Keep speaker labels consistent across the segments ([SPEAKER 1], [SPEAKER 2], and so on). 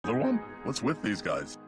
[SPEAKER 1] Another one? What's with these guys?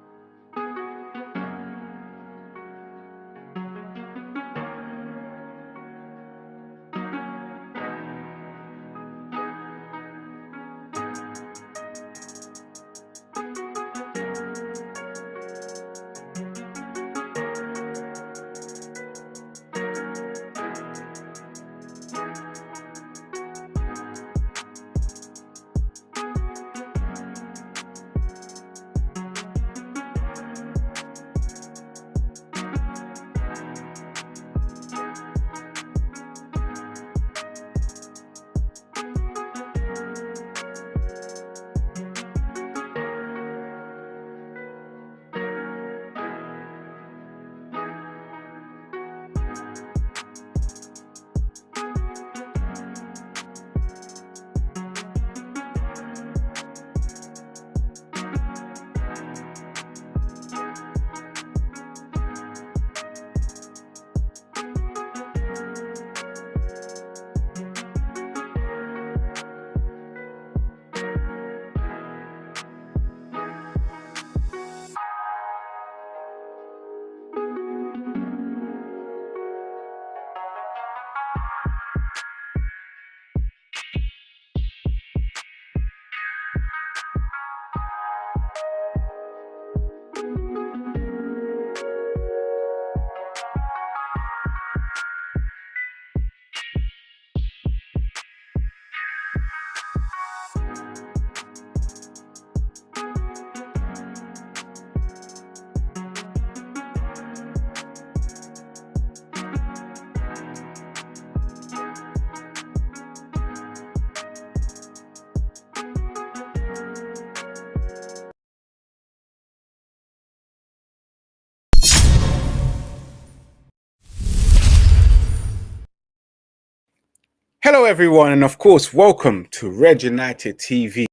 [SPEAKER 2] Hello, everyone, and of course, welcome to Red United TV.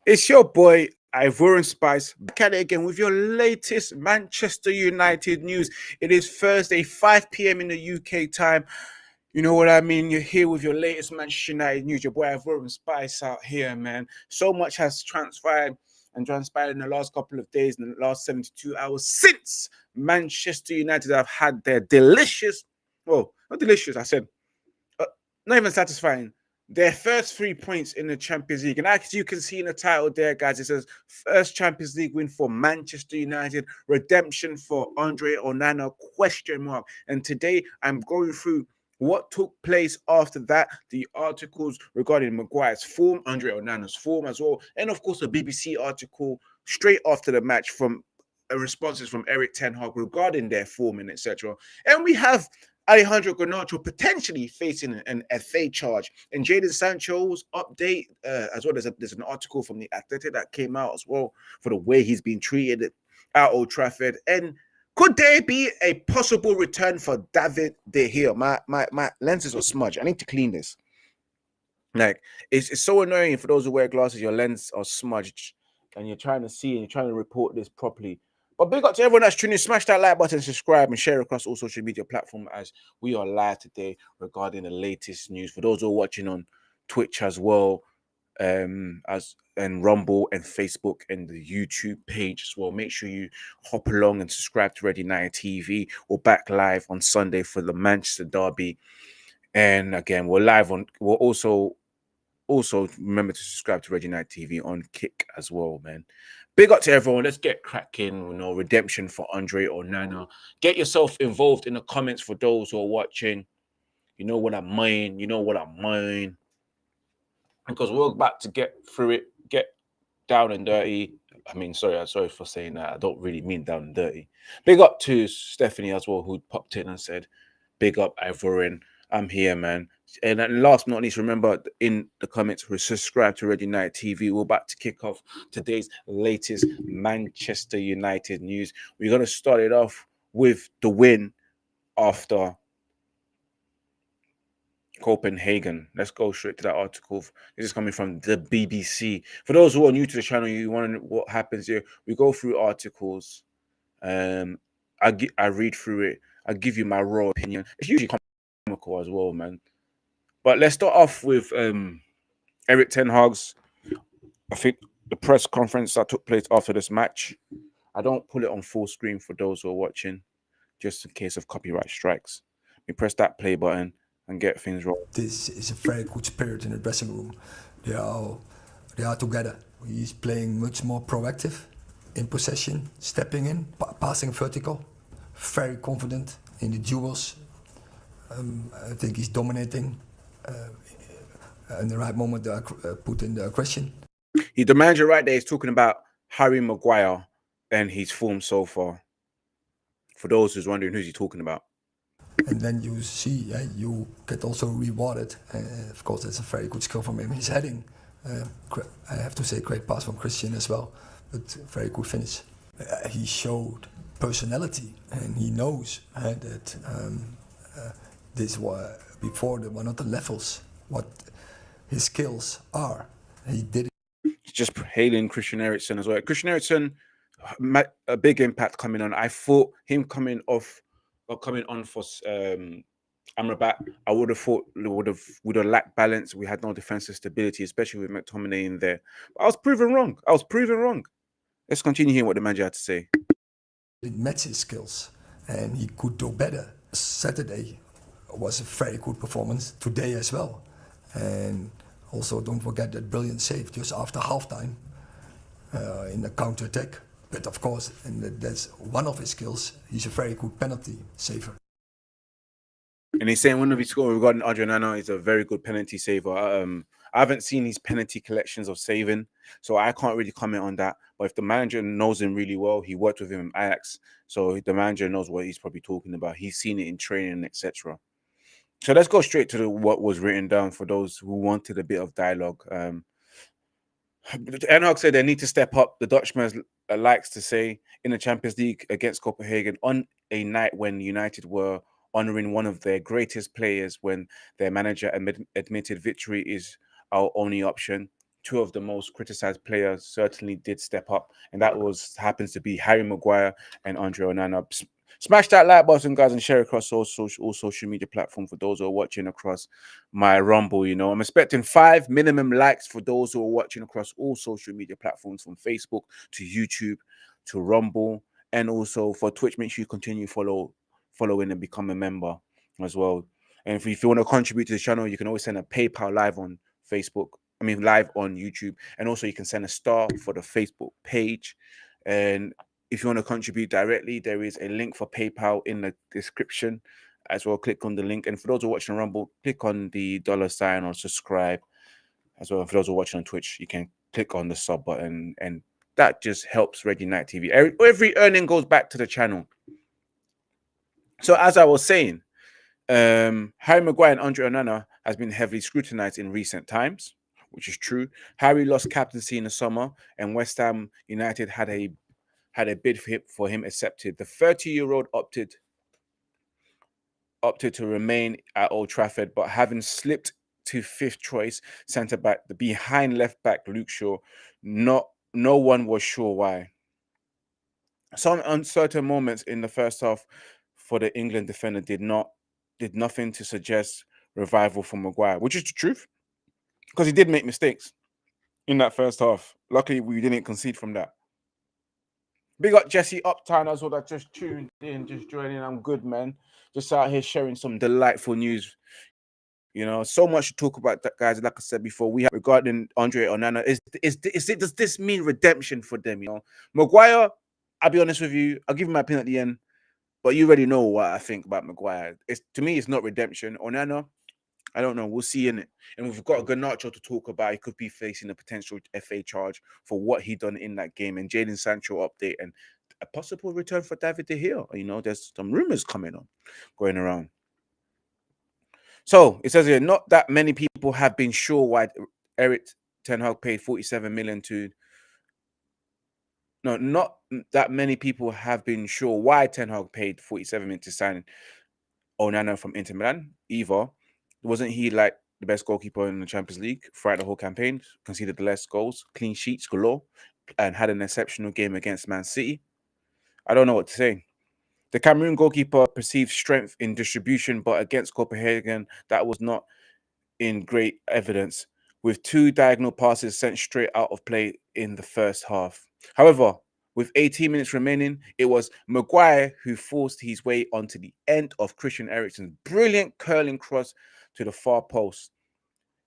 [SPEAKER 2] It's your boy Ivorian Spice back at it again with your latest Manchester United news. It is Thursday, 5 p.m. in the UK time. You know what I mean? You're here with your latest Manchester United news. Your boy Ivorian Spice out here, man. So much has transpired in the last couple of days, in the last 72 hours since Manchester United have had their delicious, well, not delicious, I said, not even satisfying. Their first 3 points in the Champions League. And as you can see in the title there, guys, it says first Champions League win for Manchester United, redemption for Andre Onana, question mark. And today I'm going through what took place after that, the articles regarding Maguire's form, Andre Onana's form as well, and of course a BBC article straight after the match from responses from Eric Ten Hag regarding their form and etc. And we have Alejandro Garnacho potentially facing an FA charge, and Jadon Sancho's update as well. There's an article from the Athletic that came out as well for the way he's been treated at Old Trafford. And could there be a possible return for David De Gea? My lenses are smudged. I need to clean this. Like it's so annoying for those who wear glasses. Your lenses are smudged, and you're trying to see and you're trying to report this properly. But big up to everyone that's tuning in. Smash that like button, subscribe, and share across all social media platforms as we are live today regarding the latest news. For those who are watching on Twitch as well, as and Rumble and Facebook and the YouTube page as well. Make sure you hop along and subscribe to Red United TV. We're back live on Sunday for the Manchester Derby. And again, we're also remember to subscribe to Red United TV on Kick as well, man. Big up to everyone. Let's get cracking. Redemption for Andre Onana. Get yourself involved in the comments for those who are watching. You know what I mean. Because we're about to get through it. Get down and dirty. I'm sorry for saying that. I don't really mean down and dirty. Big up to Stephanie as well, who popped in and said, big up Ivorian. I'm here, man. And last but not least, remember in the comments, subscribe to Red United TV. We're about to kick off today's latest Manchester United news. We're going to start it off with the win after Copenhagen. Let's go straight to that article. This is coming from the BBC. For those who are new to the channel, you want to know what happens here. We go through articles. I read through it. I give you my raw opinion. It's usually comical as well, man. But let's start off with Eric Ten Hag's, I think, the press conference that took place after this match. I don't pull it on full screen for those who are watching, just in case of copyright strikes. We press that play button and get things rolling.
[SPEAKER 3] This is a very good spirit in the dressing room. They are together. He's playing much more proactive in possession, stepping in, passing vertical, very confident in the duels. I think he's dominating. In the right moment, put in the aggression.
[SPEAKER 2] The manager right there is talking about Harry Maguire and his form so far. For those who's wondering, who's he talking about?
[SPEAKER 3] And then you see, you get also rewarded. Of course, that's a very good skill from him. He's heading. I have to say, great pass from Christian as well, but very good finish. He showed personality, and he knows that this was before the one of the levels what his skills are. He did it.
[SPEAKER 2] Just hailing Christian Eriksen as well. Christian Eriksen, a big impact coming on. I thought him coming on for Amrabat, I would have thought would have lacked balance. We had no defensive stability, especially with McTominay in there. But I was proven wrong. Let's continue hearing what the manager had to say.
[SPEAKER 3] It matched his skills, and he could do better. Saturday was a very good performance. Today as well, and also don't forget that brilliant save just after halftime in the counter attack. But of course, and that's one of his skills. He's a very good penalty saver.
[SPEAKER 2] And he's saying one of his scores regarding Onana is a very good penalty saver. I haven't seen his penalty collections of saving, so I can't really comment on that. But if the manager knows him really well, he worked with him in Ajax, so the manager knows what he's probably talking about. He's seen it in training, etc. So let's go straight to what was written down for those who wanted a bit of dialogue. Ten Hag said they need to step up. The Dutchman likes to say in the Champions League against Copenhagen on a night when United were honouring one of their greatest players, when their manager admitted victory is our only option. Two of the most criticised players certainly did step up, and that happens to be Harry Maguire and Andre Onana. Smash that like button, guys, and share across all social media platforms for those who are watching across my Rumble. You know, I'm expecting 5 minimum likes for those who are watching across all social media platforms, from Facebook to YouTube to Rumble, and also for Twitch. Make sure you continue following and become a member as well. And if you want to contribute to the channel, you can always send a PayPal live on Facebook. Live on YouTube, and also you can send a star for the Facebook page. And if you want to contribute directly, there is a link for PayPal in the description as well. Click on the link. And for those who are watching Rumble, click on the $sign or subscribe as well. And for those who are watching on Twitch, you can click on the sub button, and that just helps Red Unite TV. Every earning goes back to the channel. So as I was saying, Harry Maguire and Andre Onana has been heavily scrutinized in recent times, which is true. Harry lost captaincy in the summer, and West Ham United had a bid for him accepted. The 30-year-old opted to remain at Old Trafford, but having slipped to 5th choice centre back behind left back Luke Shaw, no one was sure why. Some uncertain moments in the first half for the England defender did nothing to suggest revival for Maguire, which is the truth, because he did make mistakes in that first half. Luckily, we didn't concede from that. Big up Jesse Uptown as well, that just tuned in, just joining. I'm good, man. Just out here sharing some delightful news. You know, so much to talk about, that, guys. Like I said before, we have regarding Andre Onana. Does this mean redemption for them? You know, Maguire, I'll be honest with you, I'll give him my opinion at the end, but you already know what I think about Maguire. To me, it's not redemption. Onana, I don't know. We'll see in it. And we've got Garnacho to talk about. He could be facing a potential FA charge for what he done in that game. And Jadon Sancho update and a possible return for David De Gea. You know, there's some rumors going around. So it says here, not that many people have been sure why Erik Ten Hag paid 47 million to. No, not that many people have been sure why Ten Hag paid 47 million to sign Onana from Inter Milan either. Wasn't he like the best goalkeeper in the Champions League throughout the whole campaign? Conceded the less goals, clean sheets galore, and had an exceptional game against Man City. I don't know what to say. The Cameroon goalkeeper perceived strength in distribution, but against Copenhagen, that was not in great evidence. with 2 diagonal passes sent straight out of play in the first half. However, with 18 minutes remaining, it was Maguire who forced his way onto the end of Christian Eriksen's brilliant curling cross to the far post.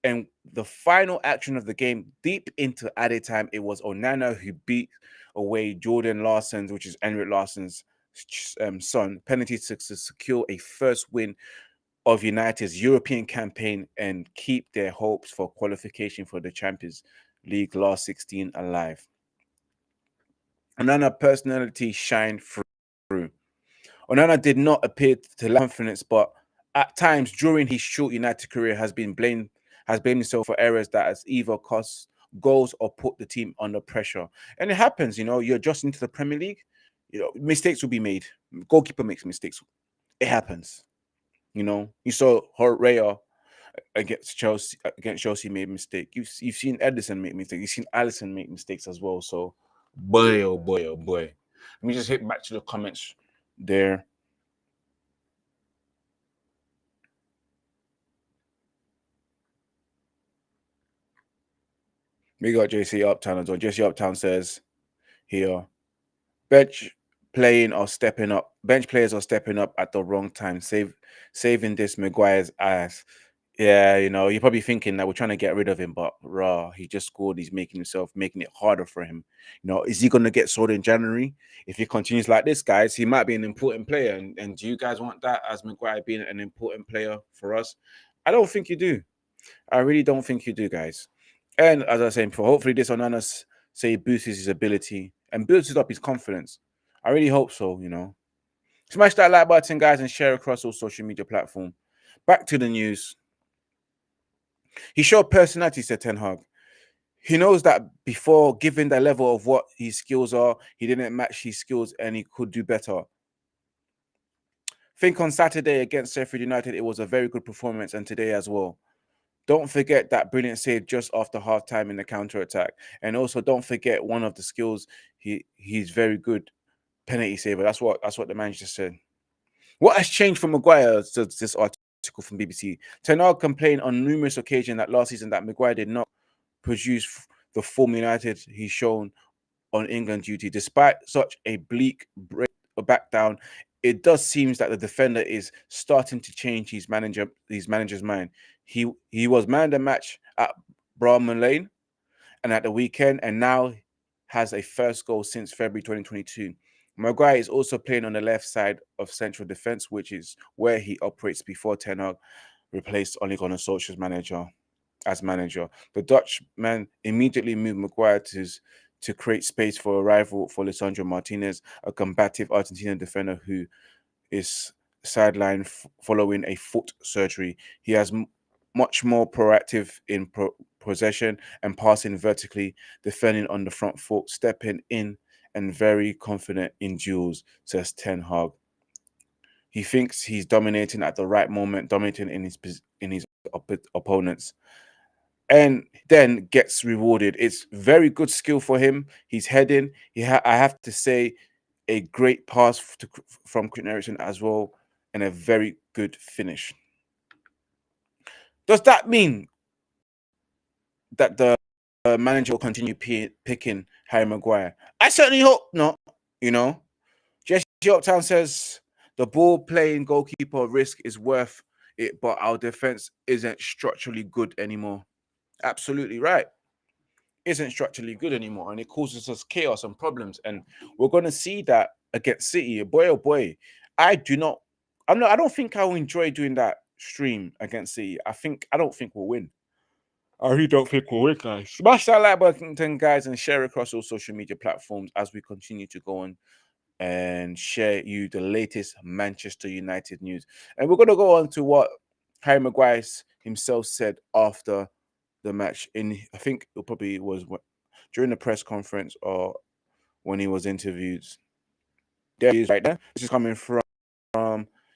[SPEAKER 2] And the final action of the game, deep into added time, it was Onana who beat away Jordan Larsson's, which is Henrik Larsson's son, penalty to secure a first win of United's European campaign and keep their hopes for qualification for the Champions League last 16 alive. Onana personality shined through. Onana did not appear to lack confidence, but at times during his short United career has blamed himself for errors that has either cost goals or put the team under pressure. And it happens, you're adjusting to the Premier League, mistakes will be made. Goalkeeper makes mistakes. It happens. You saw Raya against Chelsea made a mistake. You've seen Edison make mistakes. You've seen Alisson make mistakes as well. So, boy, oh boy, oh boy. Let me just hit back to the comments there. We got JC Uptown as well. JC Uptown says here, bench players are stepping up at the wrong time, saving this Maguire's ass. Yeah, you're probably thinking that we're trying to get rid of him, but he just scored. He's making it harder for him. Is he going to get sold in January? If he continues like this, guys, he might be an important player. And do you guys want that as Maguire being an important player for us? I don't think you do. I really don't think you do, guys. And as I was saying before, hopefully this Onana boosts his ability and builds up his confidence. I really hope so, Smash that like button, guys, and share across all social media platforms. Back to the news. He showed personality, said Ten Hag. He knows that before, given the level of what his skills are, he didn't match his skills and he could do better. Think on Saturday against Stretford United, it was a very good performance, and today as well. Don't forget that brilliant save just after halftime in the counter-attack. And also don't forget one of the skills, he's very good penalty saver. That's what the manager said. What has changed for Maguire? This article from BBC. Ten Hag complained on numerous occasions that last season that Maguire did not produce the form United he's shown on England duty. Despite such a bleak back down, it does seem that the defender is starting to change his manager's mind. He was man of the match at Bramall Lane and at the weekend, and now has a first goal since February 2022. Maguire is also playing on the left side of central defense, which is where he operates before Ten Hag replaced Ole Gunnar Solskjaer's as manager. The Dutchman immediately moved Maguire to create space for a rival for Lisandro Martinez, a combative Argentinian defender who is sidelined following a foot surgery. He has much more proactive in possession and passing vertically, defending on the front foot, stepping in and very confident in duels, says Ten Hag. He thinks he's dominating at the right moment, dominating in his opponents, and then gets rewarded. It's very good skill for him. He's heading. I have to say, a great pass from Christian Eriksen as well, and a very good finish. Does that mean that the manager will continue picking Harry Maguire? I certainly hope not. Jesse Uptown says the ball playing goalkeeper risk is worth it, but our defense isn't structurally good anymore. Absolutely right. Isn't structurally good anymore, and it causes us chaos and problems. And we're going to see that against City. Boy, oh boy, I don't think I'll enjoy doing that stream against City. I don't think we'll win. I really don't think we'll win, guys. Smash that like button, guys, and share across all social media platforms as we continue to go on and share you the latest Manchester United news. And we're going to go on to what Harry Maguire himself said after the match. I think it probably was during the press conference or when he was interviewed. There he is right there. This is coming from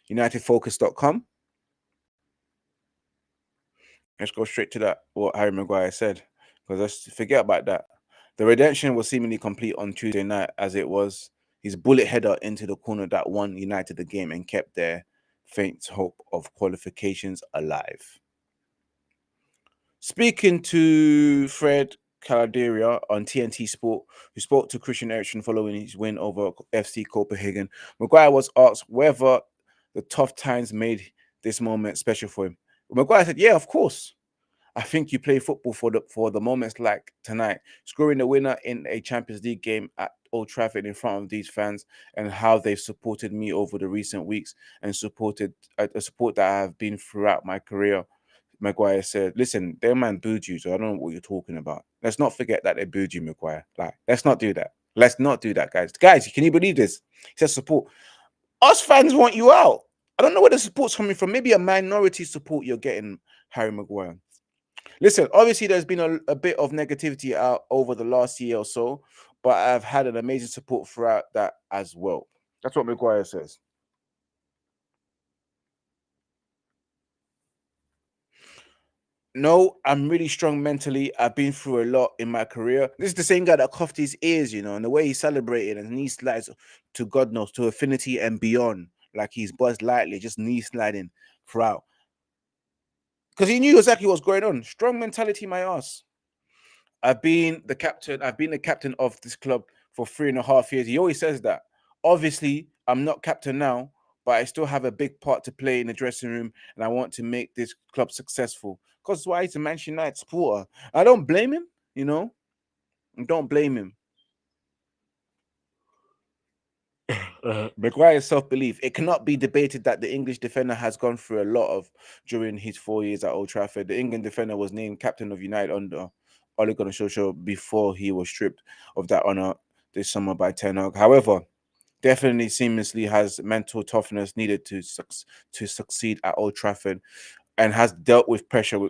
[SPEAKER 2] UnitedFocus.com. Let's go straight to that, what Harry Maguire said, because let's forget about that. The redemption was seemingly complete on Tuesday night, as it was his bullet header into the corner that won United the game and kept their faint hope of qualifications alive. Speaking to Fred Caladeria on TNT Sport, who spoke to Christian Eriksen following his win over FC Copenhagen, Maguire was asked whether the tough times made this moment special for him. Maguire said, "Yeah, of course. I think you play football for the moments like tonight, scoring the winner in a Champions League game at Old Trafford in front of these fans, and how they've supported me over the recent weeks and supported the support that I have been throughout my career." Maguire said, "Listen, their man booed you, so I don't know what you're talking about. Let's not forget that they booed you, Maguire. Like, let's not do that. Let's not do that, guys. Guys, can you believe this?" He says, "Support. Us fans want you out. I don't know where the support's coming from. Maybe a minority support you're getting, Harry Maguire." Listen, obviously there's been a bit of negativity out over the last year or so, but I've had an amazing support throughout that as well. That's what Maguire says. No, I'm really strong mentally. I've been through a lot in my career. This is the same guy that coughed his ears, and the way he celebrated and knee slides to God knows, to infinity and beyond, like he's buzzed lightly, just knee sliding throughout. Because he knew exactly what's going on. Strong mentality, my ass. I've been the captain of this club for 3.5 years. He always says that. Obviously, I'm not captain now, but I still have a big part to play in the dressing room, and I want to make this club successful. Because why he's a Manchester United supporter. I don't blame him, I don't blame him. Maguire's self-belief. It cannot be debated that the English defender has gone through a lot of during his 4 years at Old Trafford. The England defender was named captain of United under Ole Gunnar Solskjaer before he was stripped of that honor this summer by Ten Hag. However, definitely seamlessly has mental toughness needed to succeed at Old Trafford, and has dealt with pressure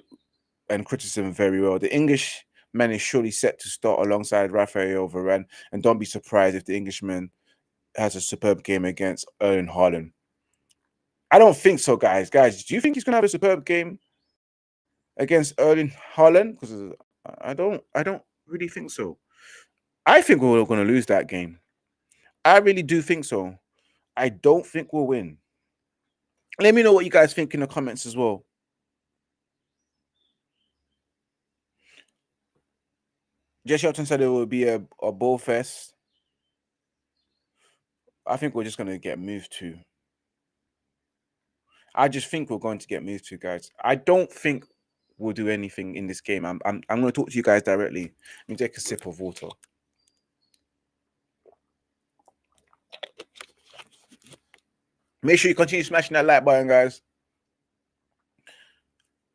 [SPEAKER 2] and criticism very well. The English man is surely set to start alongside Raphael Varane, and don't be surprised if the Englishman has a superb game against Erling Haaland. I don't think so, guys. Guys, do you think he's going to have a superb game against Erling Haaland? Because I don't really think so. I think we're going to lose that game. I really do think so. I don't think we'll win. Let me know what you guys think in the comments as well. Jess Shelton said it will be a ball fest. I think we're just going to get moved to. I just think we're going to get moved to, guys. I don't think we'll do anything in this game. I'm going to talk to you guys directly. Let me take a sip of water. Make sure you continue smashing that like button, guys,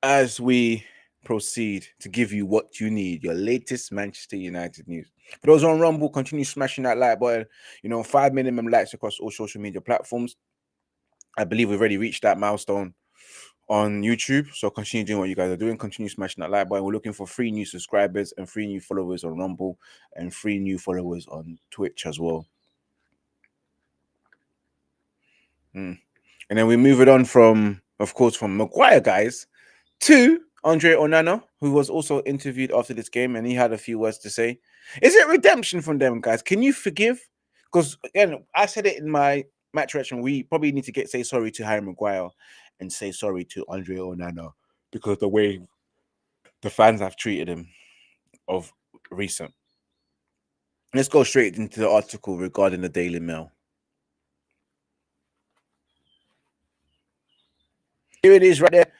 [SPEAKER 2] as we proceed to give you what you need, your latest Manchester United news. For those on Rumble, continue smashing that like button. 5 minimum likes across all social media platforms. I believe we've already reached that milestone on YouTube, so continue doing what you guys are doing. Continue smashing that like button. We're looking for 3 new subscribers and 3 new followers on Rumble and 3 new followers on Twitch as well. And then we move it on from Maguire, guys, to Andre Onana, who was also interviewed after this game, and he had a few words to say. Is it redemption from them, guys? Can you forgive? Because again, I said it in my match reaction. We probably need to say sorry to Harry Maguire and say sorry to Andre Onana because the way the fans have treated him of recent. Let's go straight into the article regarding the Daily Mail. Here it is right there.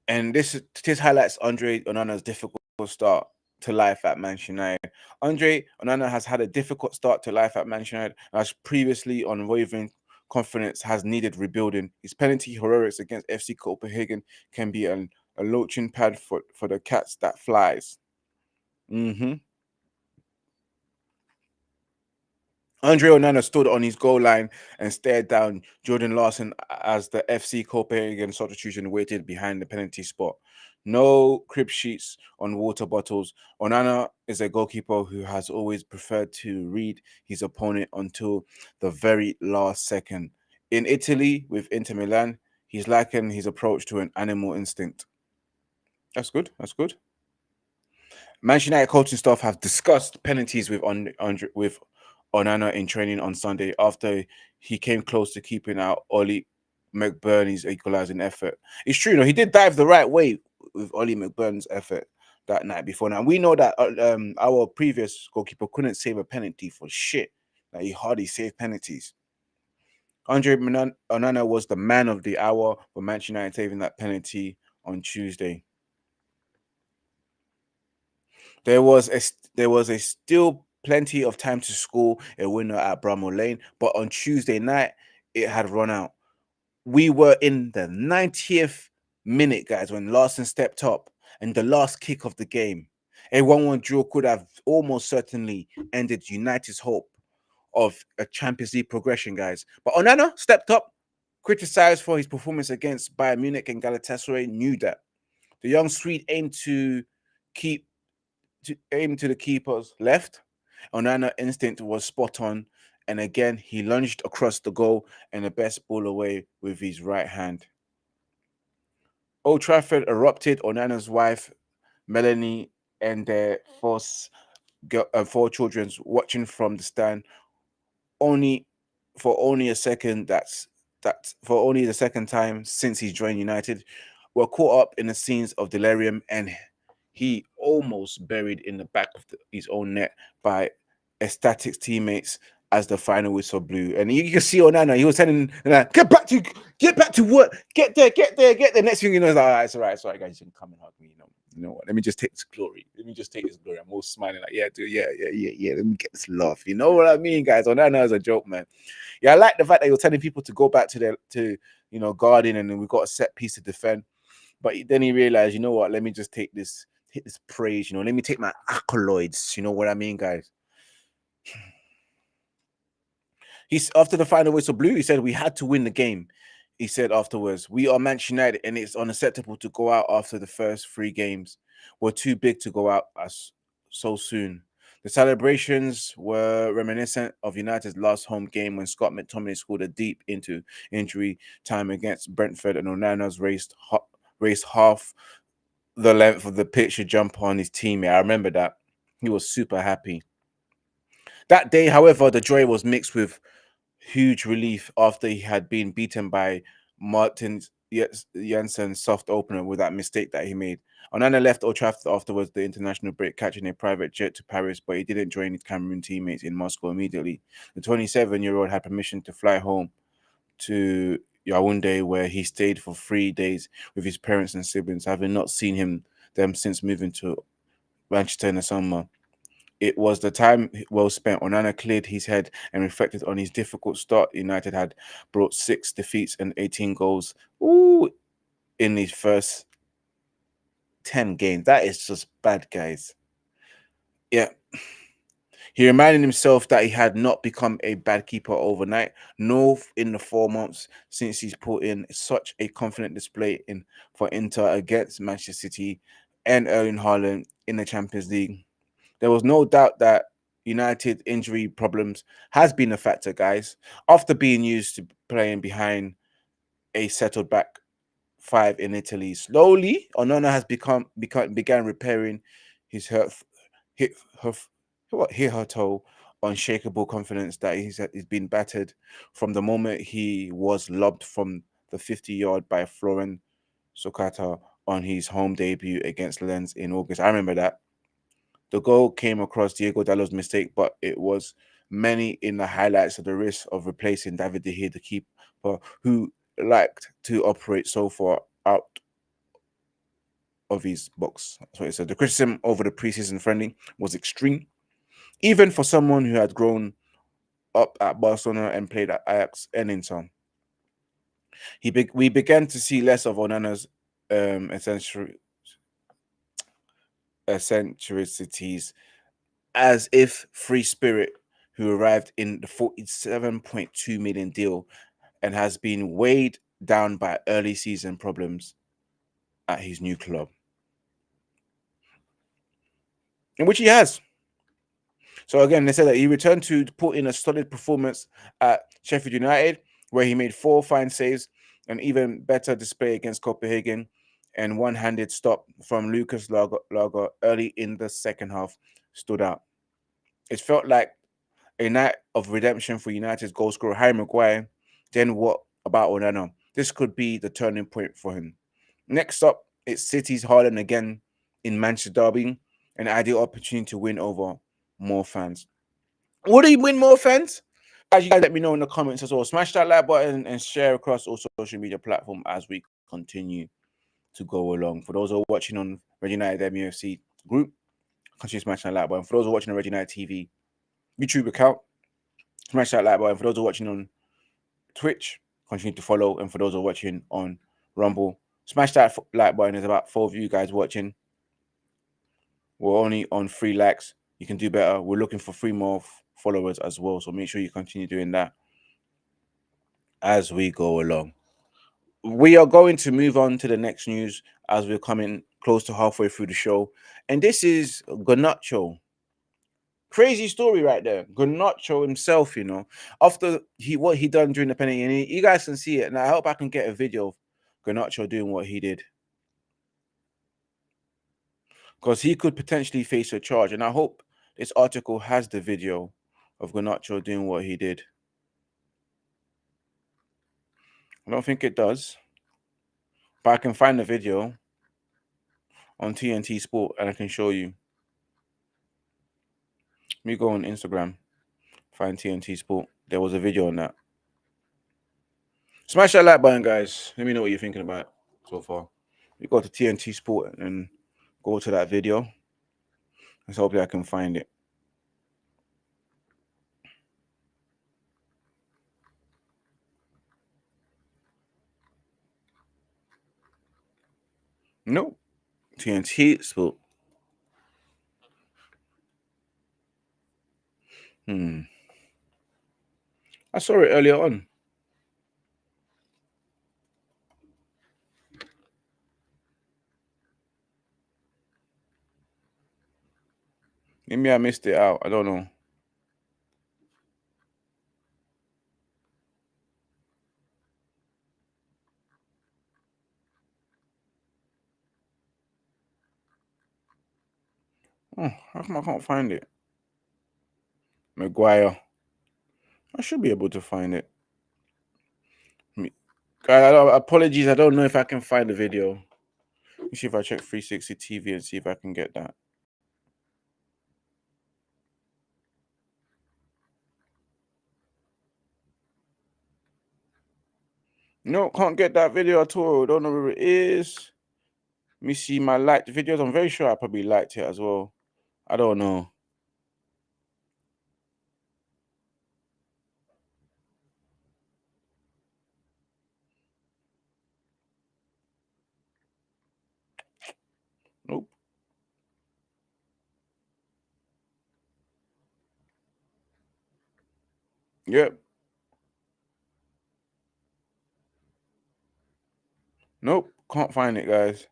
[SPEAKER 2] And this highlights Andre Onana's difficult start to life at Manchester United. Andre Onana has had a difficult start to life at Manchester United, as previously unwavering confidence has needed rebuilding. His penalty heroics against FC Copenhagen can be a launching pad for the cats that flies. Andre Onana stood on his goal line and stared down Jordan Larson as the FC Copenhagen substitution waited behind the penalty spot. No crib sheets on water bottles. Onana is a goalkeeper who has always preferred to read his opponent until the very last second. In Italy, with Inter Milan, he's likened his approach to an animal instinct. That's good. That's good. Manchester United coaching staff have discussed penalties with Onana in training on Sunday after he came close to keeping out Oli McBurney's equalizing effort. It's true, he did dive the right way with Ollie McBurn's effort that night before. Now we know that our previous goalkeeper couldn't save a penalty for shit. Like, he hardly saved penalties. Onana was the man of the hour for Manchester United saving that penalty on Tuesday. There was a still plenty of time to score a winner at Bramall Lane, but on Tuesday night it had run out. We were in the 90th minute, guys, when Larson stepped up and the last kick of the game. A 1-1 draw could have almost certainly ended United's hope of a Champions League progression, guys. But Onana stepped up, criticized for his performance against Bayern Munich and Galatasaray, knew that. The young Swede aimed to the keeper's left. Onana's instinct was spot on, and again he lunged across the goal and the best ball away with his right hand. Old Trafford erupted. Onana's wife, Melanie, and their four children watching from the stand. Only the second time since he's joined United, were caught up in the scenes of delirium, and he almost buried in the back of his own net by ecstatic teammates as the final whistle blew. And you can see Onana, he was telling, get back to work, get there. Next thing you know, it's like, it's all right, guys, you can come and hug me. You know what? Let me just take this glory. I'm all smiling like, yeah, dude, yeah. Let me get this love. You know what I mean, guys? Onana is a joke, man. Yeah, I like the fact that you're telling people to go back to guarding, and then we've got a set piece to defend. But then he realized, you know what? Let me just take this praise. Let me take my accolades. You know what I mean, guys? He's after the final whistle blew, he said we had to win the game. He said afterwards, we are Manchester United and it's unacceptable to go out after the first 3 games. We're too big to go out so soon. The celebrations were reminiscent of United's last home game when Scott McTominay scored a deep into injury time against Brentford, and Onana's raced half the length of the pitch to jump on his teammate. I remember that. He was super happy. That day, however, the joy was mixed with huge relief after he had been beaten by Martin Jensen's soft opener with that mistake that he made. Onana left Old Trafford afterwards the international break, catching a private jet to Paris, but he didn't join his Cameroon teammates in Moscow immediately. The 27-year-old had permission to fly home to Yaoundé, where he stayed for 3 days with his parents and siblings, having not seen them since moving to Manchester in the summer. It was the time well spent. Onana cleared his head and reflected on his difficult start. United had brought 6 defeats and 18 goals in his first 10 games. That is just bad, guys. Yeah. He reminded himself that he had not become a bad keeper overnight, nor in the 4 months since he's put in such a confident display for Inter against Manchester City and Erling Haaland in the Champions League. There was no doubt that United injury problems has been a factor, guys. After being used to playing behind a settled back 5 in Italy, slowly Onana has began repairing his hitherto unshakable confidence that he's been battered from the moment he was lobbed from the 50-yard by Florian Socata on his home debut against Lens in August. I remember that. The goal came across Diego Dallo's mistake, but it was many in the highlights of the risk of replacing David De Gea, the keeper who liked to operate so far out of his box. That's what it said. The criticism over the preseason friendly was extreme, even for someone who had grown up at Barcelona and played at Ajax and Inter. We began to see less of Onana's eccentricities, as if Free Spirit, who arrived in the 47.2 million deal and has been weighed down by early season problems at his new club, in which he has. So again, they said that he returned to put in a solid performance at Sheffield United, where he made 4 fine saves, an even better display against Copenhagen, and one-handed stop from Lucas Lager early in the second half stood out. It felt like a night of redemption for United's goal scorer Harry Maguire. Then what about Onana? This could be the turning point for him. Next up It's City's Haaland again in Manchester Derby, an ideal opportunity to win over more fans. Would he win more fans? As you guys let me know in the comments as well. Smash that like button and share across all social media platforms as we continue to go along. For those who are watching on Red United MUFC group, continue to smash that like button. For those who are watching on Red United TV YouTube account, smash that like button. For those who are watching on Twitch, continue to follow. And for those who are watching on Rumble, smash that like button. There's about 4 of you guys watching. We're only on 3 likes. You can do better. We're looking for 3 more followers as well. So make sure you continue doing that as we go along. We are going to move on to the next news as we're coming close to halfway through the show. And this is Garnacho. Crazy story right there. Garnacho himself, after what he done during the penalty, and you guys can see it. And I hope I can get a video of Garnacho doing what he did, because he could potentially face a charge. And I hope this article has the video of Garnacho doing what he did. I don't think it does, but I can find the video on TNT Sport and I can show you. Let me go on Instagram, find TNT Sport. There was a video on that. Smash that like button, guys. Let me know what you're thinking about so far. You go to TNT Sport and go to that video. Let's hopefully I can find it. Nope. TNT Sport. I saw it earlier on. Maybe I missed it out. I don't know. Oh, how come I can't find it? Maguire. I should be able to find it. Apologies, I don't know if I can find the video. Let me see if I check 360 TV and see if I can get that. No, can't get that video at all. Don't know where it is. Let me see my liked videos. I'm very sure I probably liked it as well. I don't know. Nope. Yep. Nope. Can't find it, guys.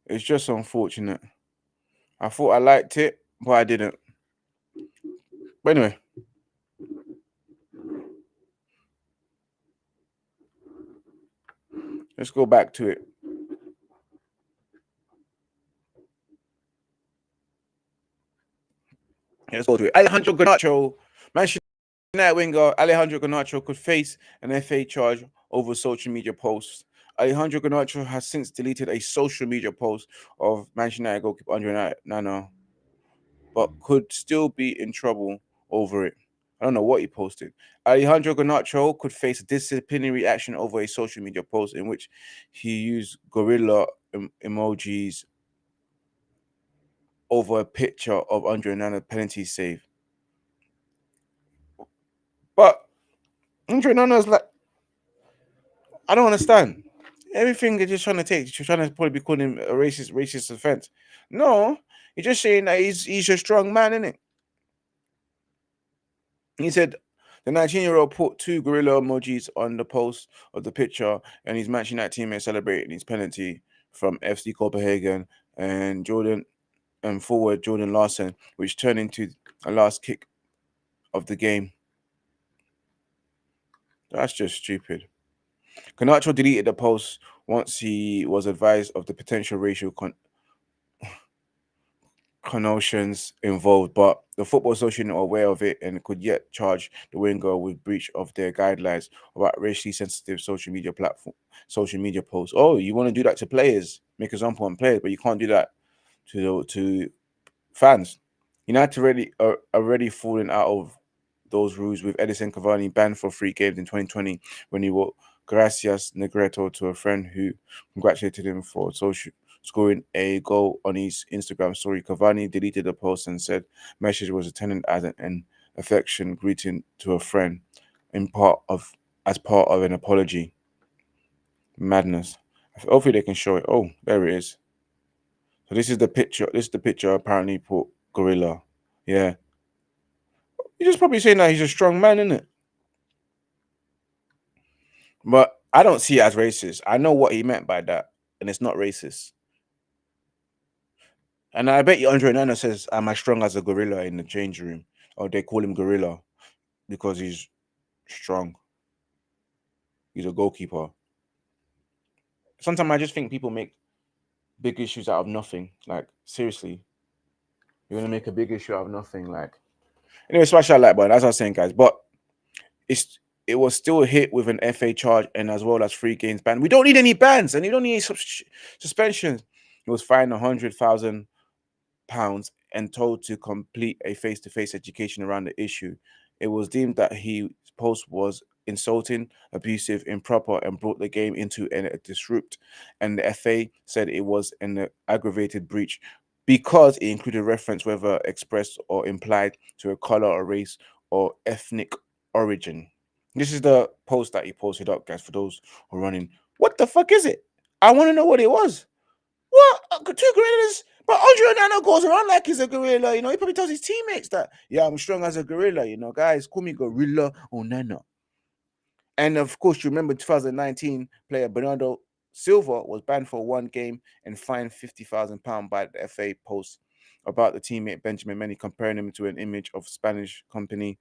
[SPEAKER 2] It's just unfortunate. I thought I liked it, but I didn't. But anyway. Let's go back to it. Let's go to it. Alejandro Garnacho, Manchester United winger Alejandro Garnacho could face an FA charge over social media posts. Alejandro Garnacho has since deleted a social media post of Manchester United goalkeeper Onana, but could still be in trouble over it. I don't know what he posted. Alejandro Garnacho could face a disciplinary action over a social media post in which he used gorilla emojis over a picture of Onana's penalty save. But Onana's like, I don't understand. Everything they're just trying to take, you're trying to probably be calling him a racist offense. No, you're just saying that he's a strong man, isn't it? He said the 19-year-old put 2 gorilla emojis on the post of the picture, and his Manchester United teammate celebrating his penalty from FC Copenhagen and forward Jordan Larson, which turned into a last kick of the game. That's just stupid. Garnacho deleted the post once he was advised of the potential racial connotations involved, but the Football Association are aware of it and could yet charge the winger with breach of their guidelines about racially sensitive social media posts. Oh, you want to do that to players, make example on players, but you can't do that to fans. United already fallen out of those rules, with Edison Cavani banned for 3 games in 2020 when he wrote "Gracias Negreto" to a friend who congratulated him for scoring a goal on his Instagram story. Cavani deleted the post and said message was intended as an affection greeting to a friend, as part of an apology. Madness. Hopefully they can show it. Oh, there it is. So this is the picture. This is the picture apparently put gorilla. Yeah. You're just probably saying that he's a strong man, isn't it? But I don't see it as racist. I know what he meant by that, and it's not racist. And I bet you Andre Nana says, "Am I strong as a gorilla in the change room?" Or they call him gorilla because he's strong. He's a goalkeeper. Sometimes I just think people make big issues out of nothing. Like, seriously. You're gonna make a big issue out of nothing. Like, anyway, smash that like button. As I was saying, guys. But it was still hit with an FA charge and as well as 3 games ban. We don't need any bans and you don't need any suspensions. He was fined £100,000 and told to complete a face-to-face education around the issue. It was deemed that his post was insulting, abusive, improper, and brought the game into a disrupt. And the FA said it was an aggravated breach because it included reference, whether expressed or implied, to a color or race or ethnic origin. This is the post that he posted up, guys, for those who are running. What the fuck is it? I want to know what it was. What? 2 gorillas? But Andre Onana goes around like he's a gorilla, you know. He probably tells his teammates that, yeah, I'm strong as a gorilla, you know. Guys, call me Gorilla Onana. And of course, you remember 2019 player Bernardo Silva was banned for 1 game and fined £50,000 by the FA post about the teammate Benjamin Mendy, comparing him to an image of Spanish company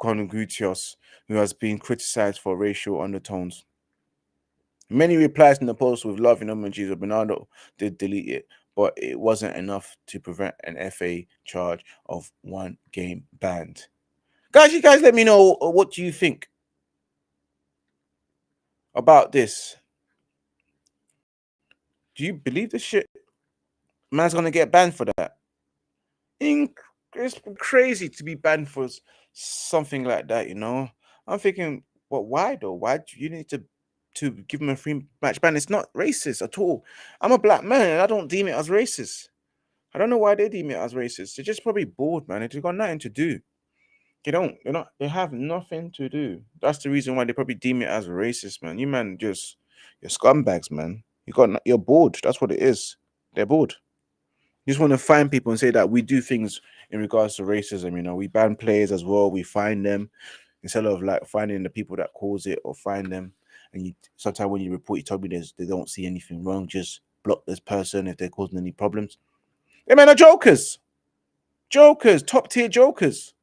[SPEAKER 2] Conguitios, who has been criticized for racial undertones. Many replies in the post with love and emojis of Bernardo did delete it, but it wasn't enough to prevent an FA charge of 1 game banned. Guys, you guys let me know what do you think about this. Do you believe this shit? Man's gonna get banned for that. It's crazy to be banned for something like that, you know. I'm thinking, well, why though? Why do you need to give him a 3-match ban? It's not racist at all. I'm a black man and I don't deem it as racist. I don't know why they deem it as racist. They're just probably bored, man. They've got nothing to do. They have nothing to do. That's the reason why they probably deem it as racist, man. You man you're scumbags, man. You're bored. That's what it is. They're bored. You just want to find people and say that we do things in regards to racism, you know. We ban players as well. We find them instead of like finding the people that cause it or find them. And sometimes when you report, you tell me they don't see anything wrong. Just block this person if they're causing any problems. They men are jokers. Jokers, top tier jokers.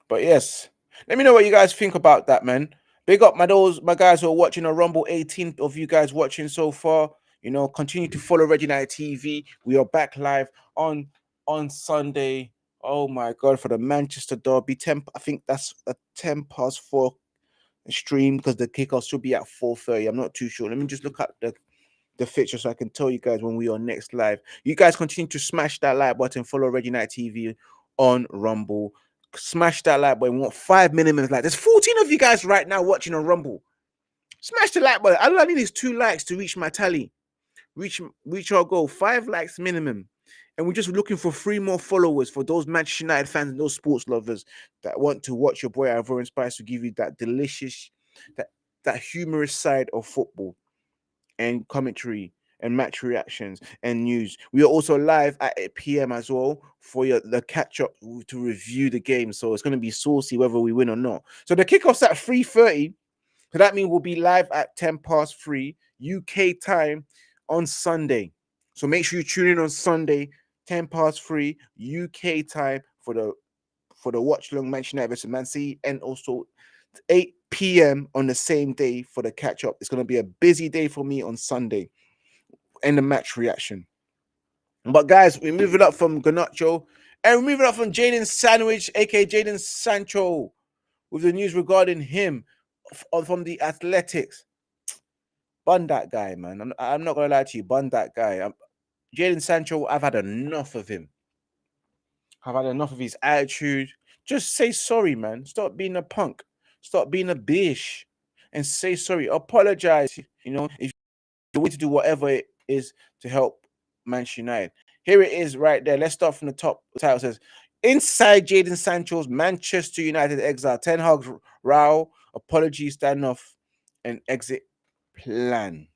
[SPEAKER 2] But yes, let me know what you guys think about that, man. Big up my guys who are watching a Rumble. 18 of you guys watching so far. You know, continue to follow Reggie Night TV. We are back live on Sunday. Oh my god, for the Manchester Derby. I think that's a 4:10 stream because the kickoff should be at 4:30. I'm not too sure. Let me just look at the fixture so I can tell you guys when we are next live. You guys continue to smash that like button. Follow Reggie Night TV on Rumble. Smash that like button. We want 5 minimums. Like, there's 14 of you guys right now watching on Rumble. Smash the like button. All I need is 2 likes to reach my tally. Reach our goal. 5 likes minimum. And we're just looking for 3 more followers for those Manchester United fans and those sports lovers that want to watch your boy Ivorian Spice to give you that delicious, that humorous side of football and commentary and match reactions and news. We are also live at 8 p.m. as well for the catch-up to review the game. So it's going to be saucy whether we win or not. So the kickoff's at 3:30. So that means we'll be live at 3:10 UK time on Sunday. So make sure you tune in on Sunday, 3:10 UK time for the watch long Manchester United versus Man City, and also 8 p.m. on the same day for the catch up. It's going to be a busy day for me on Sunday. in the match reaction. But guys, we're moving up from Garnacho and we're moving up from Jadon Sandwich, aka Jadon Sancho, with the news regarding him from the Athletics. Bun that guy, man. I'm not gonna lie to you, bun that guy. Jadon Sancho, I've had enough of him. I've had enough of his attitude. Just say sorry, man. Stop being a punk. Stop being a bitch, and say sorry. Apologize. You know, if you want to do whatever it is to help Manchester United. Here it is right there. Let's start from the top. The title says, inside Jadon Sancho's Manchester United exile, Ten Hag's row, apology, standoff, and exit plan.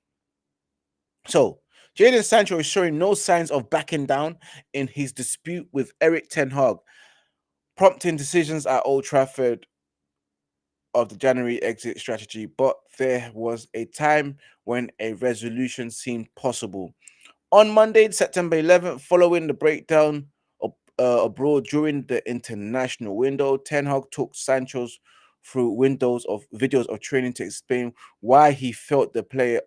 [SPEAKER 2] So, Jadon Sancho is showing no signs of backing down in his dispute with Eric Ten Hag, prompting decisions at Old Trafford of the January exit strategy. But there was a time when a resolution seemed possible. On Monday, September 11th, following the breakdown abroad during the international window, Ten Hag took Sancho's through videos of training to explain why he felt the player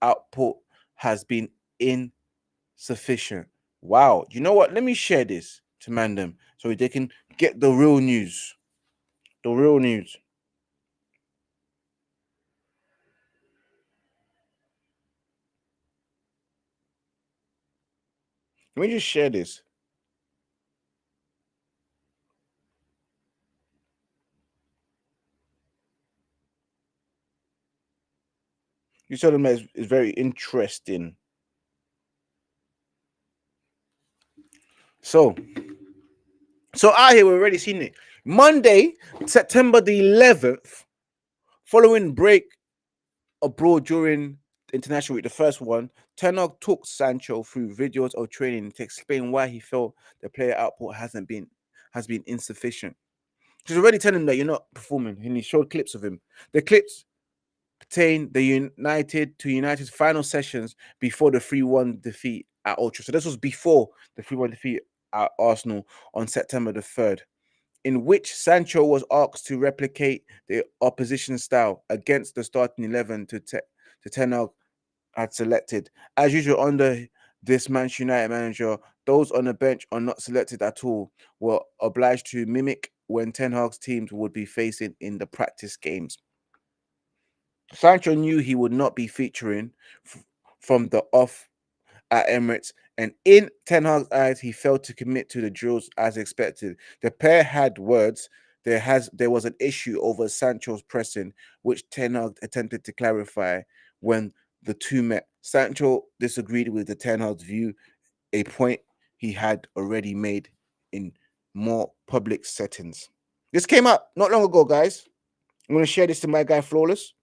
[SPEAKER 2] output has been insufficient. Wow. You know what? Let me share this to Mandem so they can get the real news. The real news. Let me just share this. You saw them as is very interesting. So out here, we've already seen it. Monday, September the 11th, following break abroad during the international week, the first one, Ten Hag took Sancho through videos of training to explain why he felt the player output has been insufficient. He's already telling him that you're not performing, and he showed clips of him. The clips pertain the United's final sessions before the 3-1 defeat at Old Trafford. So this was before the 3-1 defeat at Arsenal on September the 3rd, in which Sancho was asked to replicate the opposition style against the starting 11 to Ten Hag had selected. As usual, under this Manchester United manager, those on the bench are not selected at all, were obliged to mimic when Ten Hag's teams would be facing in the practice games. Sancho knew he would not be featuring from the off at Emirates, and in Ten Hag's eyes, he failed to commit to the drills as expected. The pair had words. There was an issue over Sancho's pressing, which Ten Hag attempted to clarify when the two met. Sancho disagreed with the Ten Hag's view, a point he had already made in more public settings. This came up not long ago, guys. I'm going to share this to my guy Flawless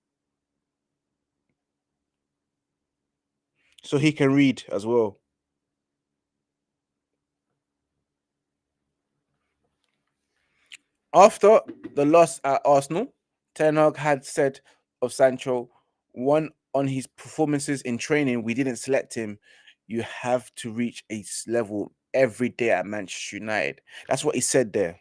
[SPEAKER 2] so he can read as well. After the loss at Arsenal, Ten Hag had said of Sancho, one, on his performances in training, we didn't select him. You have to reach a level every day at Manchester United. That's what he said there.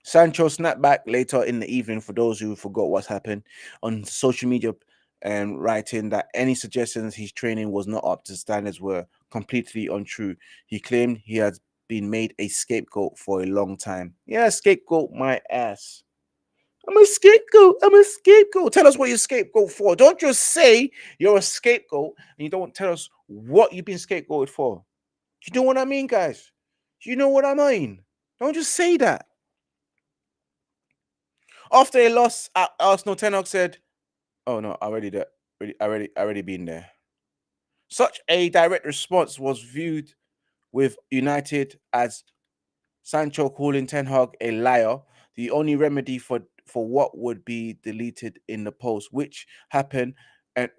[SPEAKER 2] Sancho snapped back later in the evening, for those who forgot what's happened, on social media, and writing that any suggestions his training was not up to standards were completely untrue. He claimed he has been made a scapegoat for a long time. Yeah, scapegoat my ass. I'm a scapegoat. I'm a scapegoat. Tell us what you're scapegoat for. Don't just say you're a scapegoat and you don't tell us what you've been scapegoated for. You know what I mean, guys? You know what I mean? Don't just say that. After a loss at Arsenal, Ten Hag said, "Oh no, I already been there." Such a direct response was viewed with United as Sancho calling Ten Hag a liar, the only remedy for what would be deleted in the post, which happened, and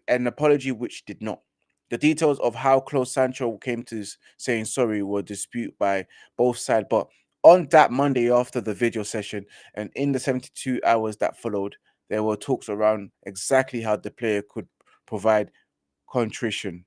[SPEAKER 2] an apology which did not. The details of how close Sancho came to saying sorry were disputed by both sides, but on that Monday after the video session and in the 72 hours that followed, there were talks around exactly how the player could provide contrition.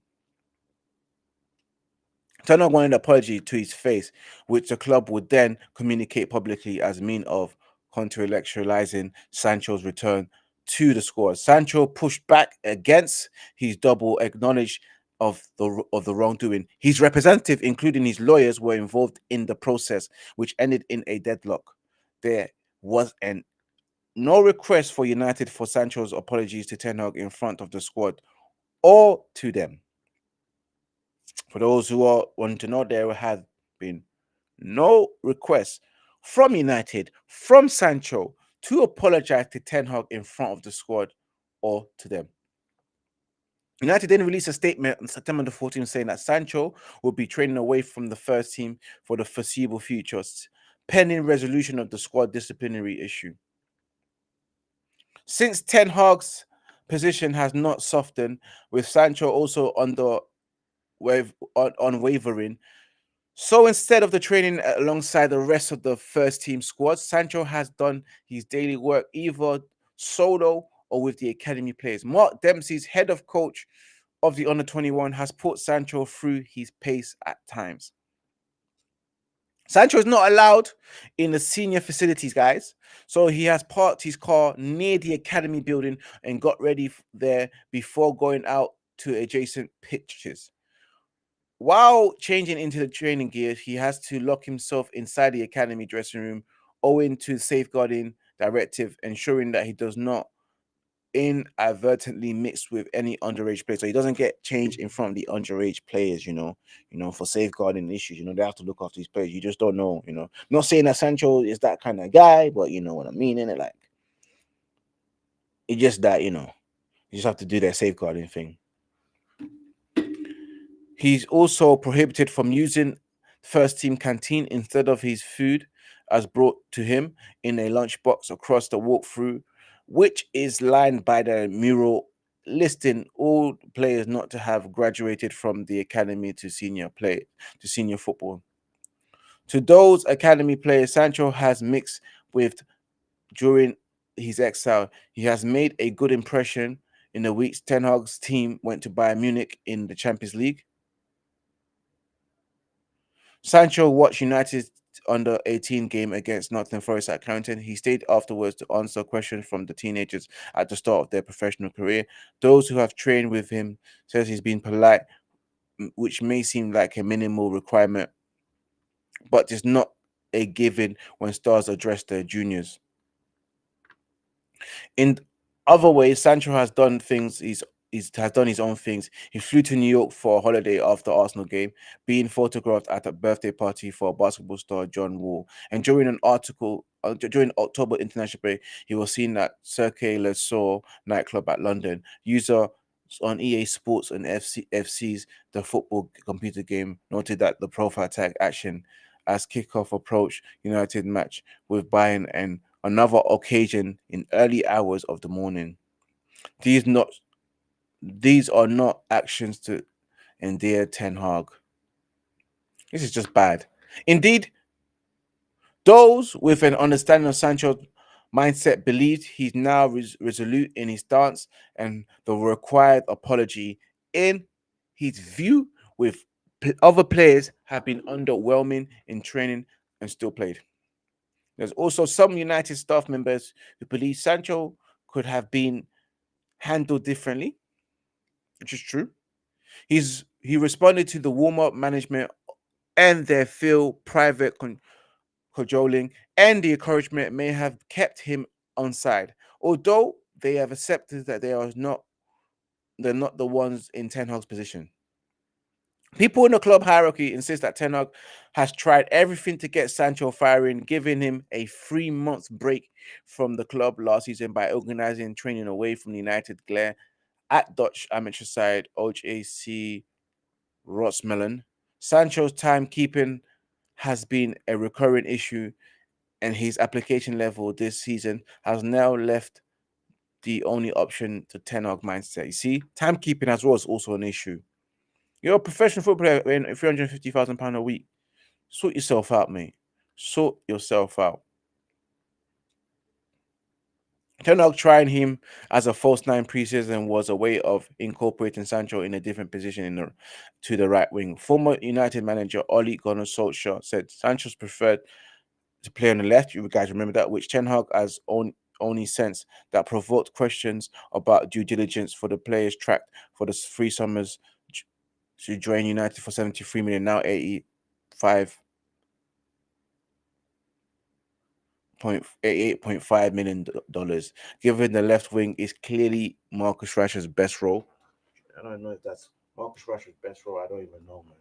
[SPEAKER 2] Ten Hag wanted an apology to his face, which the club would then communicate publicly as a mean of contextualizing Sancho's return to the squad. Sancho pushed back against his double, acknowledged of the wrongdoing. His representative, including his lawyers, were involved in the process, which ended in a deadlock. There was no request for United for Sancho's apologies to Ten Hag in front of the squad or to them. For those who want to know, there had been no request from United, from Sancho, to apologize to Ten Hag in front of the squad or to them. United then released a statement on September the 14th saying that Sancho will be training away from the first team for the foreseeable future, pending resolution of the squad disciplinary issue. Since Ten Hag's position has not softened, with Sancho also unwavering, so instead of the training alongside the rest of the first team squad, Sancho has done his daily work either solo or with the academy players. Mark Dempsey's head of coach of the under-21 has put Sancho through his pace at times. Sancho is not allowed in the senior facilities, guys. So he has parked his car near the academy building and got ready there before going out to adjacent pitches. While changing into the training gear, he has to lock himself inside the academy dressing room owing to safeguarding directive, ensuring that he does not inadvertently mix with any underage players. So he doesn't get changed in front of the underage players, for safeguarding issues. They have to look after these players. You just don't know, Not saying that Sancho is that kind of guy, but you know what I mean, innit? Like, it's just that, you just have to do that safeguarding thing. He's also prohibited from using first team canteen instead of his food as brought to him in a lunchbox across the walkthrough, which is lined by the mural listing all players not to have graduated from the academy to senior football. To those academy players Sancho has mixed with during his exile, he has made a good impression in the weeks Ten Hag's team went to Bayern Munich in the Champions League. Sancho watched United's under-18 game against Nottingham Forest at Carrington. He stayed afterwards to answer questions from the teenagers at the start of their professional career. Those who have trained with him says he's been polite, which may seem like a minimal requirement, but it's not a given when stars address their juniors. In other ways, Sancho has done things. Has done his own things. He flew to New York for a holiday after Arsenal game, being photographed at a birthday party for basketball star John Wall. And during October International Break, he was seen at Cirque Le Soleil nightclub at London. User on EA Sports and FC's the football computer game noted that the profile tag action as kickoff approached United match with Bayern and another occasion in early hours of the morning. These are not actions to endear Ten Hag. This is just bad. Indeed, those with an understanding of Sancho's mindset believed he's now resolute in his stance and the required apology. In his view, with other players have been underwhelming in training and still played. There's also some United staff members who believe Sancho could have been handled differently, which is true. He responded to the warm-up management and their private cajoling, and the encouragement may have kept him on side. Although they have accepted that they're not the ones in Ten Hag's position. People in the club hierarchy insist that Ten Hag has tried everything to get Sancho firing, giving him a 3-month break from the club last season by organizing training away from the United glare at Dutch amateur side OJC Rotsmelen. Sancho's timekeeping has been a recurring issue, and his application level this season has now left the only option to Ten Hag mindset. You see, timekeeping as well is also an issue. You're a professional footballer in £350,000 a week. Sort yourself out, mate. Sort yourself out. Ten Hag trying him as a false nine preseason was a way of incorporating Sancho in a different position to the right wing. Former United manager Ole Gunnar Solskjaer said Sancho's preferred to play on the left. You guys remember that, which Ten Hag has only sense that provoked questions about due diligence for the players tracked for the 3 summers to join United for 73 million, now 88.5 million dollars. Given the left wing is clearly Marcus Rashford's best role. I don't know if that's Marcus Rashford's best role. I don't even know, man.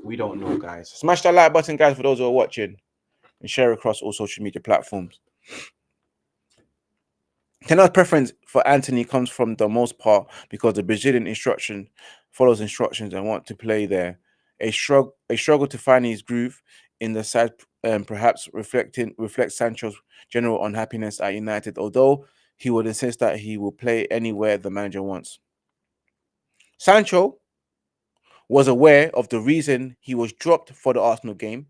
[SPEAKER 2] We don't know, guys. Smash that like button, guys, for those who are watching, and share across all social media platforms. Ten Hag's preference for Anthony comes from the most part because the Brazilian follows instructions and want to play there. A struggle to find his groove in the side, perhaps reflects Sancho's general unhappiness at United, although he would insist that he will play anywhere the manager wants. Sancho was aware of the reason he was dropped for the Arsenal game.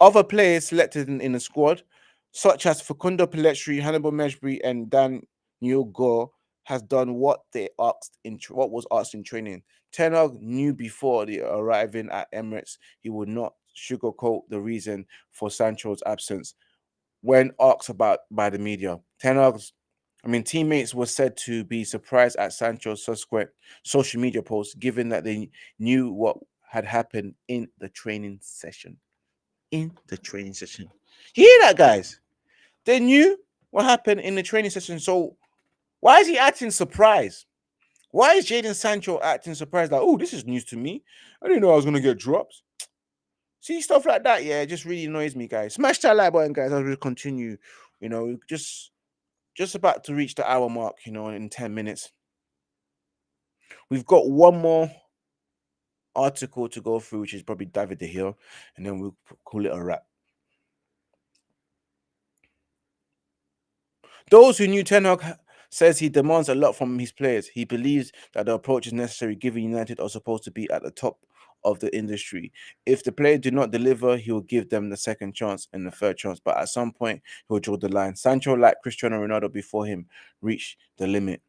[SPEAKER 2] Other players selected in the squad, such as Facundo Pelletri, Hannibal Mejbri, and Daniel Gore, has done what was asked in training. Ten Hag knew before the arriving at Emirates he would not sugarcoat the reason for Sancho's absence. When asked about by the media, teammates were said to be surprised at Sancho's subsequent social media posts, given that they knew what had happened in the training session. You hear that, guys? They knew what happened in the training session. So why is he acting surprised? Why is Jadon Sancho acting surprised? Like, oh, this is news to me. I didn't know I was gonna get dropped. See, stuff like that, yeah, it just really annoys me, guys. Smash that like button, guys. As we continue, just about to reach the hour mark, in 10 minutes. We've got one more article to go through, which is probably David De Gea, and then we'll call it a wrap. Those who knew Ten Hag says he demands a lot from his players. He believes that the approach is necessary, given United are supposed to be at the top of the industry. If the players do not deliver, he will give them the second chance and the third chance, but at some point, he'll draw the line. Sancho, like Cristiano Ronaldo before him, reached the limit.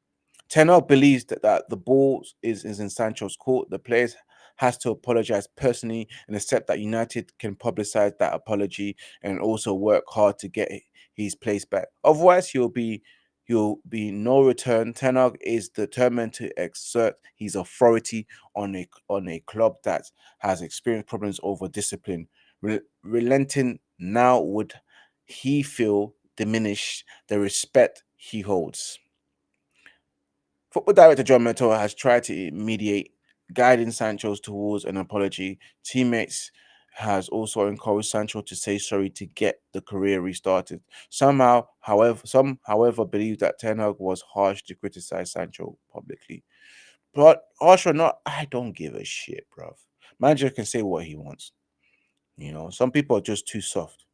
[SPEAKER 2] Ten Hag believes that the ball is in Sancho's court. The players has to apologize personally and accept that United can publicize that apology and also work hard to get his place back. Otherwise, he'll be no return. Ten Hag is determined to exert his authority on a club that has experienced problems over discipline. Relenting now would, he feel, diminish the respect he holds. Football director John Murtoa has tried to mediate, guiding Sancho towards an apology. Teammates has also encouraged Sancho to say sorry to get the career restarted. Some, however, believe that Ten Hag was harsh to criticize Sancho publicly. But harsh or not, I don't give a shit, bruv. Manager can say what he wants. Some people are just too soft.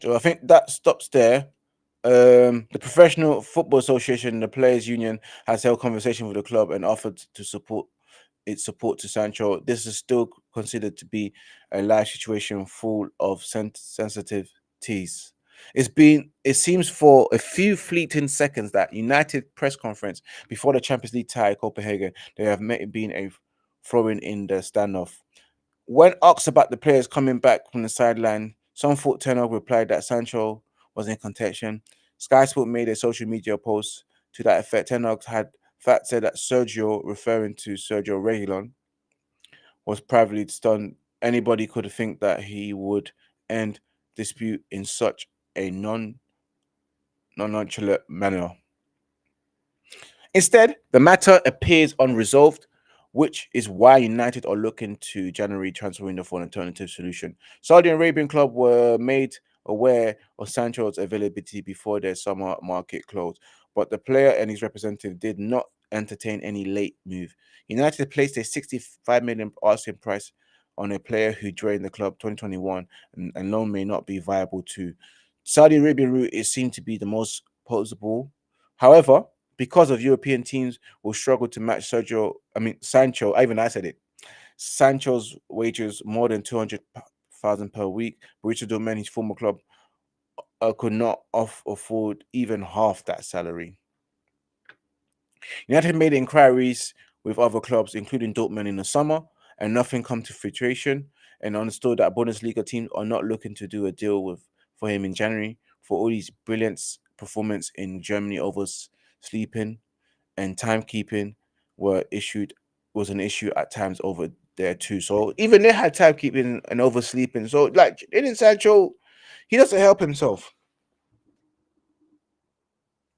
[SPEAKER 2] So I think that stops there. The Professional Football Association and the Players Union has held conversation with the club and offered to support to Sancho. This is still considered to be a live situation full of sensitivities. It seems for a few fleeting seconds that United press conference before the Champions League tie Copenhagen, they have been a throwing in the standoff. When asked about the players coming back from the sideline, some thought Ten Hag replied that Sancho was in contention. Sky Sport made a social media post to that effect. Ten Hag had fact said that Sergio, referring to Sergio Reguilon, was privately stunned. Anybody could think that he would end dispute in such a nonchalant manner. Instead, the matter appears unresolved, which is why United are looking to January transfer window for an alternative solution. Saudi Arabian club were made aware of Sancho's availability before their summer market closed, but the player and his representative did not entertain any late move. United placed a 65 million asking price on a player who joined the club 2021, and loan may not be viable too. Saudi Arabian route is seen to be the most possible. However, because of European teams will struggle to match Sancho, Sancho's wages more than 200,000 per week. Borussia Dortmund, his former club, could not afford even half that salary. United made inquiries with other clubs, including Dortmund, in the summer, and nothing come to fruition, and understood that Bundesliga teams are not looking to do a deal for him in January for all these brilliant performance in Germany over sleeping and timekeeping was an issue at times over there too. So even they had timekeeping and oversleeping. So like in Sancho, he doesn't help himself.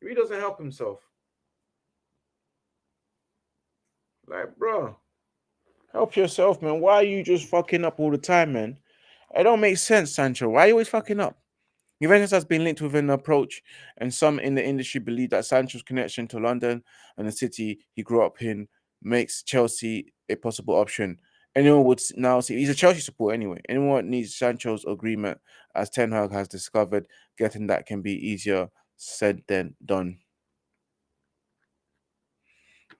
[SPEAKER 2] He doesn't help himself. Like, bro, help yourself, man. Why are you just fucking up all the time, man? It don't make sense, Sancho. Why are you always fucking up? Juventus has been linked with an approach, and some in the industry believe that Sancho's connection to London and the city he grew up in makes Chelsea a possible option. Anyone would now see he's a Chelsea supporter anyway. Anyone needs Sancho's agreement, as Ten Hag has discovered, getting that can be easier said than done.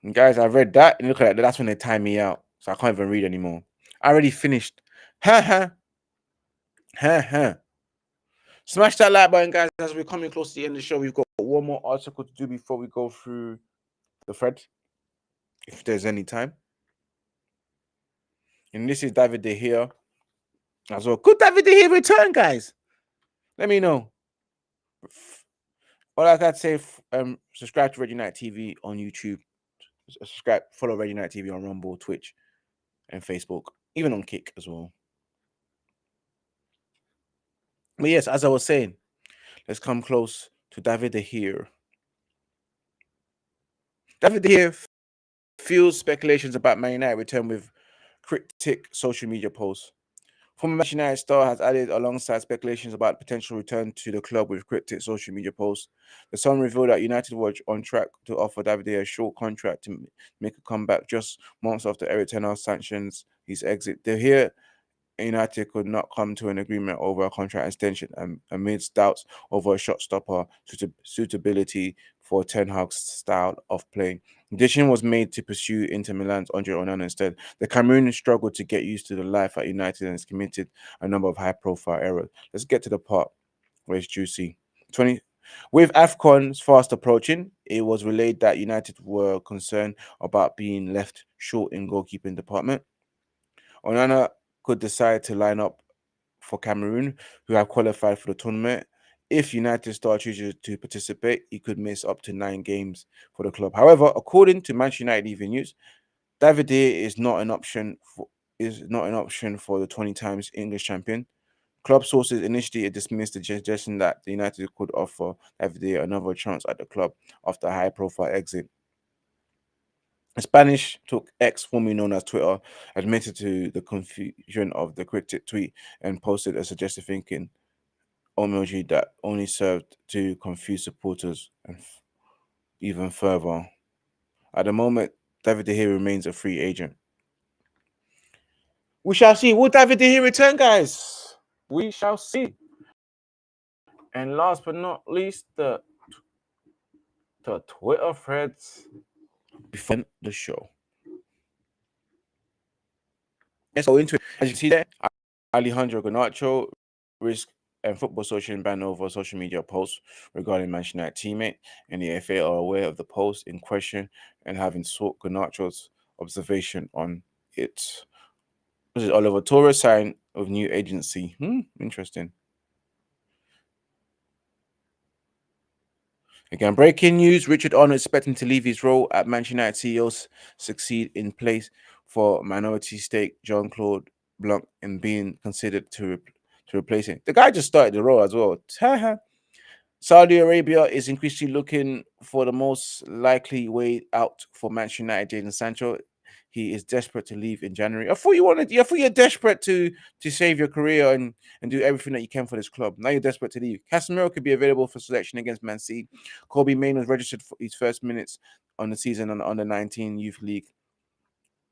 [SPEAKER 2] And guys, I read that and look at that. That's when they time me out, so I can't even read anymore. I already finished. Ha ha. Ha ha. Smash that like button, guys. As we're coming close to the end of the show, we've got one more article to do before we go through the thread, if there's any time. And this is David De Gea as well. Could David De Gea return, guys? Let me know. All I gotta say, subscribe to Red United TV on YouTube. Subscribe, follow Red United TV on Rumble, Twitch, and Facebook, even on Kick as well. But yes, as I was saying, let's come close to David De Gea. David De Gea fuels speculations about Man United return with cryptic social media posts. Former Manchester United star has added alongside speculations about potential return to the club with cryptic social media posts. The Sun revealed that United were on track to offer David De Gea a short contract to make a comeback just months after Eric Ten Hag sanctions his exit. De Gea United could not come to an agreement over a contract extension amidst doubts over a shot stopper suitability for Ten Hag's style of play. The decision was made to pursue Inter Milan's Andre Onana instead. The Cameroonian struggled to get used to the life at United and has committed a number of high-profile errors. Let's get to the part where it's juicy. With AFCON fast approaching, it was relayed that United were concerned about being left short in goalkeeping department. Onana could decide to line up for Cameroon, who have qualified for the tournament. If United star chooses to participate, he could miss up to 9 games for the club. However, according to Manchester United Evening News, David De Gea is not an option for the 20 times English champion. Club sources initially dismissed the suggestion that the United could offer David De Gea another chance at the club after a high-profile exit. Spanish took X, formerly known as Twitter, admitted to the confusion of the cryptic tweet and posted a suggestive thinking emoji that only served to confuse supporters and even further. At the moment, David De Gea remains a free agent. We shall see. Will David De Gea return, guys? We shall see. And last but not least, the Twitter threads before the show. Let's go into it. As you can see there, Alejandro Garnacho risk and Football Social ban over social media posts regarding Manchester United teammate, and the FA are aware of the post in question and having sought Garnacho's observation on it. This is Oliver Torres sign of new agency. Interesting. Again, breaking news. Richard Arnold expecting to leave his role at Manchester United CEOs succeed in place for minority stake Jean-Claude Blanc and being considered to replace him. The guy just started the role as well. Saudi Arabia is increasingly looking for the most likely way out for Manchester United. Jadon Sancho, he is desperate to leave in January. I thought you're desperate to save your career and do everything that you can for this club. Now you're desperate to leave. Casemiro could be available for selection against Man City. Kobe Mainoo was registered for his first minutes on the season on the Under-19 Youth League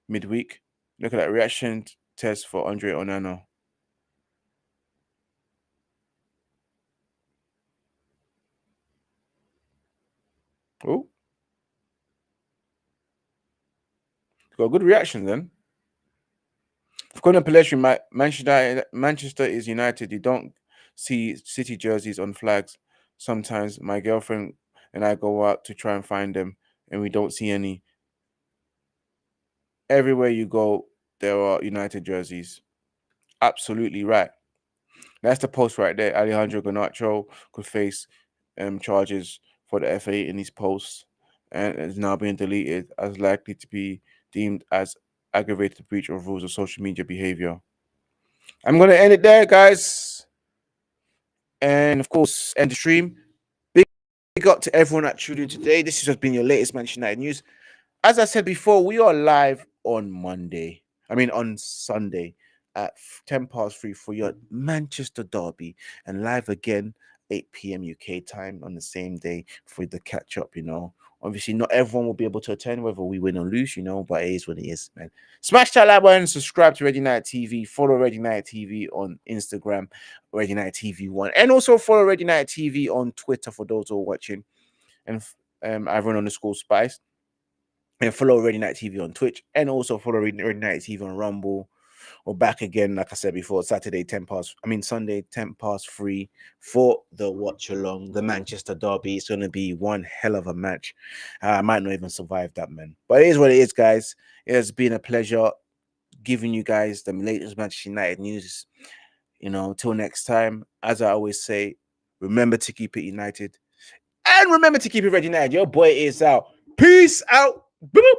[SPEAKER 2] midweek. Look at that reaction test for Andre Onana. Oh, got a good reaction then. According to Pelestri, Manchester is United. You don't see City jerseys on flags. Sometimes my girlfriend and I go out to try and find them, and we don't see any. Everywhere you go, there are United jerseys. Absolutely right. That's the post right there. Alejandro Garnacho could face charges for the FA in these posts and is now being deleted as likely to be deemed as aggravated breach of rules of social media behavior. I'm going to end it there, guys. And of course, end the stream. Big up to everyone that tuned in today. This has just been your latest Manchester United news. As I said before, we are live on on Sunday at 3:10 for your Manchester derby, and live again 8 p.m. UK time on the same day for the catch up. Obviously, not everyone will be able to attend, whether we win or lose, but it is what it is, man. Smash that like button, subscribe to Red United TV, follow Red United TV on Instagram, Red United TV1, and also follow Red United TV on Twitter for those who are watching, and Ivorian_Spice. And follow Red United TV on Twitch, and also follow Red United TV on Rumble. We're back again, like I said before, Sunday 3 for the watch along, the Manchester derby. It's going to be one hell of a match. I might not even survive that, man. But it is what it is, guys. It has been a pleasure giving you guys the latest Manchester United news. Till next time, as I always say, remember to keep it united. And remember to keep it Red United. Your boy is out. Peace out. Boop.